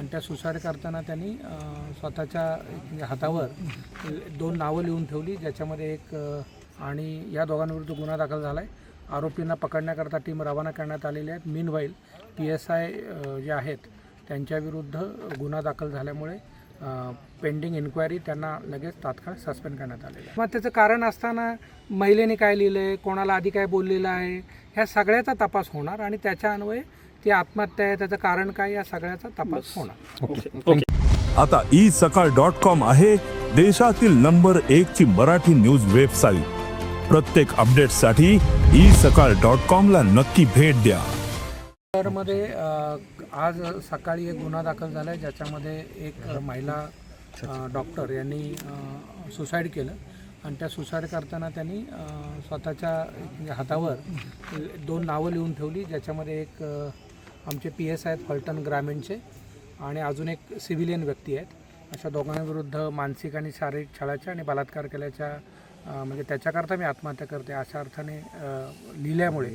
आणि त्या सुसाईड करताना त्यांनी स्वतःच्या हातावर 2 नावं लिहून ठेवली, ज्याच्यामध्ये एक आणि या दोघांविरुद्ध गुन्हा दाखल झाला आहे. आरोपींना पकडण्याकरता टीम रवाना करण्यात आलेली आहेत. मीनवाईल PSI जे आहेत त्यांच्याविरुद्ध गुन्हा दाखल झाल्यामुळे पेंडिंग इन्क्वायरी त्यांना लगेच तात्काळ सस्पेंड करण्यात आलेलं आहे. मग त्याचं कारण असताना महिलेने काय लिहिलं आहे, कोणाला आधी काय बोललेलं आहे, ह्या सगळ्याचा तपास होणार आणि त्याच्या अन्वये ती आत्महत्या आहे, त्याचं कारण काय, या सगळ्याचा तपास होणार. आता isakal.com आहे देशातील नंबर 1 ची मराठी न्यूज वेबसाईट. प्रत्येक अपडेटसाठी isakal.com ला नक्की भेट द्या. मध्ये आज सकाळी एक गुन्हा दाखल झाला आहे, ज्याच्यामध्ये एक महिला डॉक्टर यांनी सुसाईड केलं आणि त्या सुसाईड करताना त्यांनी स्वतःच्या हातावर 2 नावं लिहून ठेवली, ज्याच्यामध्ये एक आमचे PSI आहेत फलटण ग्रामीणचे आणि अजून एक सिव्हिलियन व्यक्ती आहेत. अशा दोघांविरुद्ध मानसिक आणि शारीरिक छळाच्या आणि बलात्कार केल्याच्या म्हणजे त्याच्याकरता मी आत्महत्या करते अशा अर्थाने लिहिल्यामुळे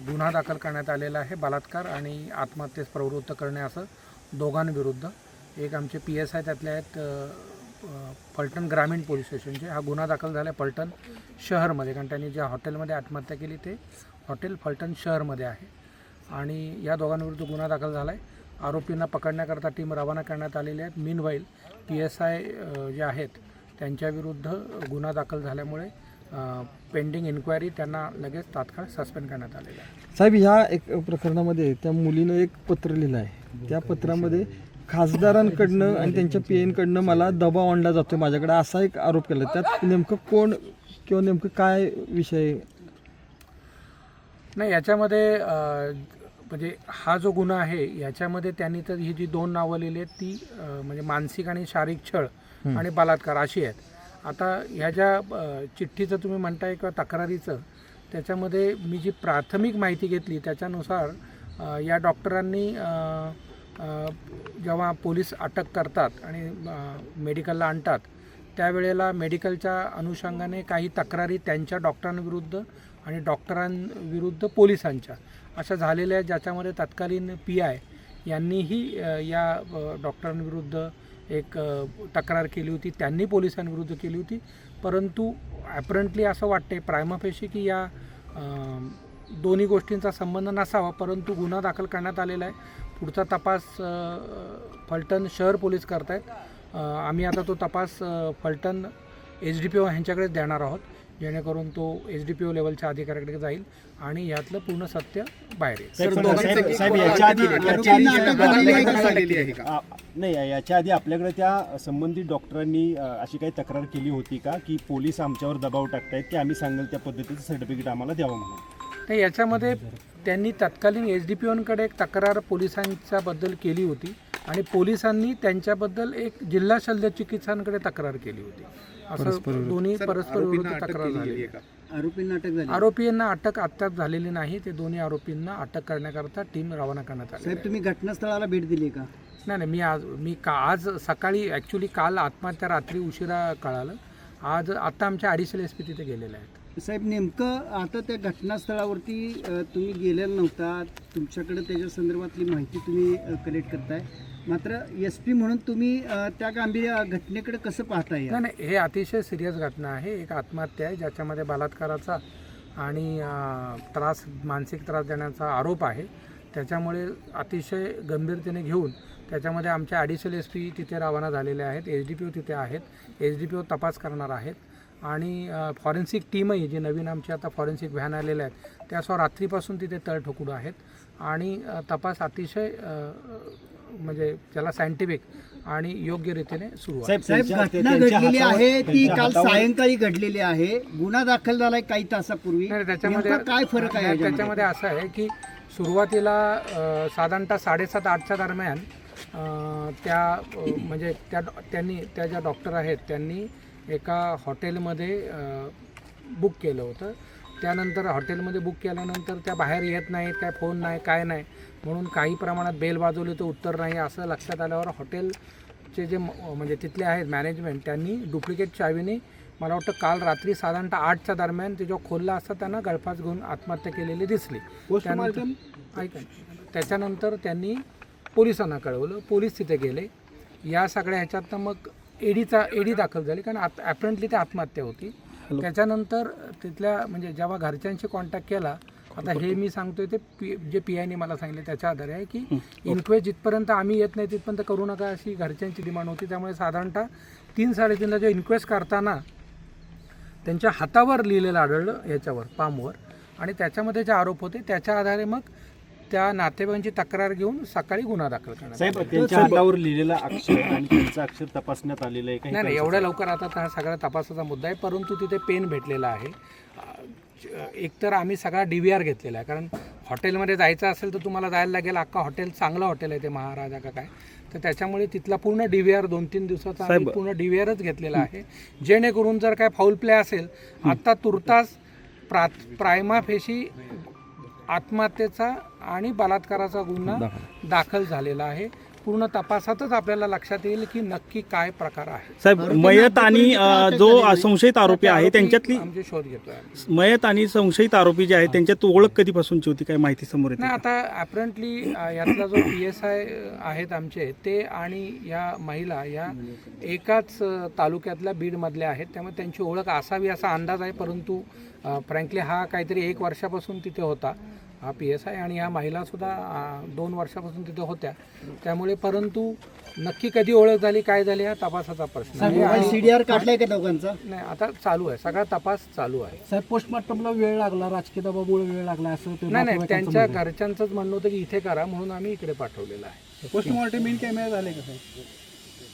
गुन्हा दाखल करण्यात आलेला आहे. बलात्कार आणि आत्महत्येस प्रवृत्त करणे असं दोघांविरुद्ध. एक आमचे PSI त्यातले आहेत फलटण ग्रामीण पोलीस स्टेशनचे. हा गुन्हा दाखल झाला आहे फलटण शहरमध्ये, कारण त्यांनी ज्या हॉटेलमध्ये आत्महत्या केली ते हॉटेल फलटण शहरमध्ये आहे आणि या दोघांविरुद्ध गुन्हा दाखल झाला आहे. आरोपींना पकडण्याकरता टीम रवाना करण्यात आलेली आहेत. मीनवाईल PSI जे आहेत त्यांच्याविरुद्ध गुन्हा दाखल झाल्यामुळे पेंडिंग इन्क्वायरी त्यांना लगेच तात्काळ सस्पेंड करण्यात आलेलं आहे. साहेब, ह्या एक प्रकरणामध्ये त्या मुलीनं एक पत्र लिहिलं आहे. त्या पत्रामध्ये खासदारांकडनं आणि त्यांच्या PNकडनं मला दबाव आणला जातो माझ्याकडे असा एक आरोप केला. त्यात नेमकं कोण किंवा नेमकं काय विषय नाही, याच्यामध्ये म्हणजे हा जो गुन्हा आहे याच्यामध्ये त्यांनी तर ही जी 2 नावं लिहिली आहेत ती म्हणजे मानसिक आणि शारीरिक छळ आणि बलात्कार अशी आहेत. आता ह्या ज्या चिठ्ठीचं तुम्ही म्हणताय किंवा तक्रारीचं, त्याच्यामध्ये मी जी प्राथमिक माहिती घेतली त्याच्यानुसार या डॉक्टरांनी जेव्हा पोलीस अटक करतात आणि मेडिकलला आणतात त्यावेळेला मेडिकलच्या अनुषंगाने काही तक्रारी त्यांच्या डॉक्टरांविरुद्ध आणि डॉक्टरांविरुद्ध पोलिसांच्या अशा झालेल्या, ज्याच्यामध्ये तत्कालीन PI यांनीही या डॉक्टरांविरुद्ध एक तक्रार केली होती, त्यांनी पोलिसांविरुद्ध केली होती. परंतु ॲपरंटली असं वाटते प्रायमा फेशी की या दोन्ही गोष्टींचा संबंध नसावा, परंतु गुन्हा दाखल करण्यात आलेला आहे. पुढचा तपास फलटण शहर पोलीस करत आहेत. आम्ही आता तो तपास फलटण SDPO ह्यांच्याकडेच देणार आहोत, जेणेकरून तो SDPO लेवलच्या अधिकाऱ्याकडे जाईल आणि यातलं पूर्ण सत्य बाहेर येईल. नाही, याच्या आधी आपल्याकडे त्या संबंधित डॉक्टरांनी अशी काही तक्रार केली होती का की पोलीस आमच्यावर दबाव टाकतायत की आम्ही सांगेल त्या पद्धतीचं सर्टिफिकेट आम्हाला द्यावं म्हणून? नाही, याच्यामध्ये त्यांनी तत्कालीन SDPOंकडे एक तक्रार पोलिसांच्याबद्दल केली होती आणि पोलिसांनी त्यांच्याबद्दल एक जिल्हा शल्य चिकित्सांकडे तक्रार केली होती. असं दोन्ही परस्पर विरुद्ध तक्रार झाली. आरोपींना अटक आत्ताच झालेली नाही. ते दोन्ही आरोपींना अटक करण्याकरता टीम रवाना करण्यात आली. साहेब, तुम्ही घटनास्थळाला भेट दिली का? नाही, आज सकाळी ॲक्च्युली काल आत्महत्या रात्री उशिरा कळालं. आता आमच्या ॲडिशनल SP तिथे गेलेले आहेत. साहेब, नेमकं आता त्या घटनास्थळावरती तुम्ही गेलेला नव्हता, तुमच्याकडे त्याच्या संदर्भातली माहिती तुम्ही कलेक्ट करताय, मात्र SP म्हणून तुम्ही त्या गांभीर्य घटनेकडे कसं पाहताय? नाही, हे अतिशय सिरियस घटना आहे. एक आत्महत्या आहे ज्याच्यामध्ये बलात्काराचा आणि मानसिक त्रास देण्याचा आरोप आहे. त्याच्यामुळे अतिशय गंभीरतेने घेऊन त्याच्यामध्ये आमच्या ॲडिशनल SP तिथे रवाना झालेले आहेत. SDPO तिथे आहेत. SDPO तपास करणार आहेत आणि फॉरेन्सिक टीमही जी नवीन आमची आता फॉरेन्सिक व्हॅन आलेल्या आहेत त्यासह रात्रीपासून तिथे तळ ठोकून आहेत आणि तपास अतिशय म्हणजे त्याला सायंटिफिक आणि योग्य रीतीने सुरू आहे. साहेब, घटना घडलेली आहे ती काल सायंकाळी घडलेली आहे. गुन्हा दाखल झालाय काही तासापूर्वी. त्याच्यामध्ये काय फरक आहे? त्याच्यामध्ये असं आहे की सुरुवातीला साधारणतः 7:30-8च्या दरम्यान म्हणजे त्या ज्या डॉक्टर आहेत त्यांनी एका हॉटेलमध्ये बुक केलं होतं. त्यानंतर हॉटेलमध्ये बुक केल्यानंतर त्या बाहेर येत नाहीत, काय फोन नाही, काय नाही, म्हणून काही प्रमाणात बेल वाजवली तर उत्तर नाही. असं लक्षात आल्यावर हॉटेलचे जे म्हणजे तिथले आहेत मॅनेजमेंट त्यांनी डुप्लिकेट चावीने मला वाटतं काल रात्री साधारणतः 8च्या दरम्यान ते जेव्हा खोलला असता त्यांना गळफास घेऊन आत्महत्या केलेली दिसली. त्याच्यानंतर त्यांनी पोलिसांना कळवलं, पोलीस तिथे गेले. या सगळ्या ह्याच्यातनं मग एडी दाखल झाली, कारण ॲपरंटली ते आत्महत्या होती. त्याच्यानंतर तिथल्या म्हणजे जेव्हा घरच्यांशी कॉन्टॅक्ट केला, आता हे मी सांगतोय ते जे PIने मला सांगितले त्याच्या आधारे आहे की इन्क्वेस्ट जिथपर्यंत आम्ही येत नाही तिथपर्यंत करू नका अशी घरच्यांची डिमांड होती. त्यामुळे साधारणतः 3-3.5ला जो इन्क्वेस्ट करताना त्यांच्या हातावर लिहिलेलं आढळलं, याच्यावर पामवर, आणि त्याच्यामध्ये जे आरोप होते त्याच्या आधारे मग त्या नातेवाईकांची तक्रार घेऊन सकाळी गुन्हा दाखल करण्यात आला. साहेब, त्यांच्या हातावर लिहिलेलं अक्षर आणि त्यांचं अक्षर तपासण्यात आलेलं आहे का? नाही, एवढ्या लवकर आता हा सगळा तपासाचा मुद्दा आहे, परंतु तिथे पेन भेटलेला आहे. एकतर आम्ही सगळा DVR घेतलेला आहे, कारण हॉटेलमध्ये जायचं असेल तर तुम्हाला जायला लागेल, अख्खा हॉटेल चांगलं हॉटेल आहे ते महाराजा का काय, तर त्याच्यामुळे तिथला पूर्ण DVR 2-3 दिवसाचा आम्ही पूर्ण DVRच घेतलेला आहे, जेणेकरून जर काय फाऊल प्ले असेल, आता तुर्तास प्रायमा फेशी आत्महत्येचा आणि बलात्काराचा गुन्हा दाखल झालेला आहे. पूर्ण तपासातच आपल्याला लक्षात येईल की नक्की काय प्रकार आहे. साहेब, मयत आणि जो संशयित आरोपी आहे त्यांच्यातली आमचे शोध घेतोय. मयत आणि संशयित आरोपी जे आहे त्यांच्यात ओळख कधीपासूनची होती, काय माहिती समोर येते? नाही, आता ॲपरंटली यातला जो PSI आहेत आमचे ते आणि या महिला या एकाच तालुक्यातल्या बीडमधल्या आहेत, त्यामुळे त्यांची ओळख असावी असा अंदाज आहे. परंतु फ्रँकली हा काहीतरी 1 वर्षापासून तिथे होता हा PSI, आणि ह्या महिलासुद्धा 2 वर्षापासून तिथे होत्या. त्यामुळे परंतु नक्की कधी ओळख झाली काय झाली हा तपासाचा प्रश्न आहे. CDR काढलाय का दोघांचा? नाही, आता चालू आहे, सगळा तपास चालू आहे. साहेब, पोस्टमॉर्टमला वेळ लागला, राजकीय दबावामुळे वेळ लागला असं नाही, त्यांच्या घरच्यांचंच म्हणणं होतं की इथे करा, म्हणून आम्ही इकडे पाठवलेलं आहे. पोस्टमॉर्टम इन कॅमेरा झाले का साहेब?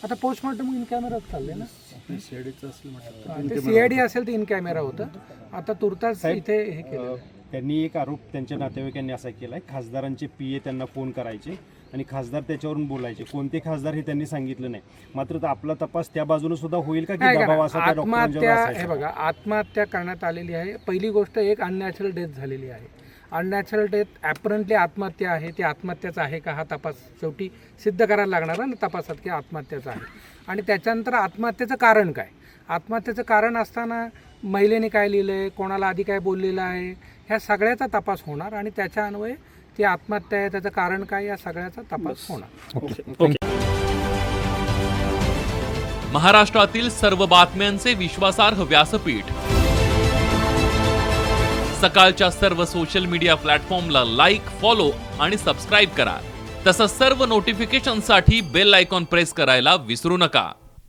आता पोस्टमॉर्टम इन कॅमेराच चालले ना, ते CID असेल तर इन कॅमेरा होतं. आता तुर्तास इथे हे केलं. त्यांनी एक आरोप त्यांच्या नातेवाईकांनी असा केलाय, खासदारांचे PA त्यांना फोन करायचे आणि खासदार त्याच्यावरून बोलायचे. कोणते खासदार हे त्यांनी सांगितलं नाही. मात्र आपला तपास त्या बाजूने सुद्धा होईल का, की दबाव असा त्या डॉक्टरांच्यावर आत्महत्या, असायचा? हे बघा, आत्महत्या करण्यात आलेली आहे. पहिली गोष्ट, एक अननॅचरल डेथ झालेली आहे. अननॅचरल डेथ ॲपरंटली आत्महत्या आहे, ते आत्महत्याचा आहे का हा तपास शेवटी सिद्ध करायला लागणार ना तपासात की आत्महत्याचा आहे. आणि त्याच्यानंतर आत्महत्येचं कारण काय, आत्महत्येचं कारण असताना महिलेने काय लिहिलं आहे, कोणाला आधी काय बोललेलं आहे, ह्या सगळ्याचा तपास होणार आणि त्याच्या अन्वये ती आत्महत्या आहे त्याचं कारण काय या सगळ्याचा तपास होणार. महाराष्ट्रातील सर्व बातम्यांचे विश्वासार्ह व्यासपीठ, सकाळच्या सर्व सोशल मीडिया प्लॅटफॉर्मला लाईक, फॉलो आणि सबस्क्राईब करा. तसंच सर्व नोटिफिकेशनसाठी बेल आयकॉन प्रेस करायला विसरू नका.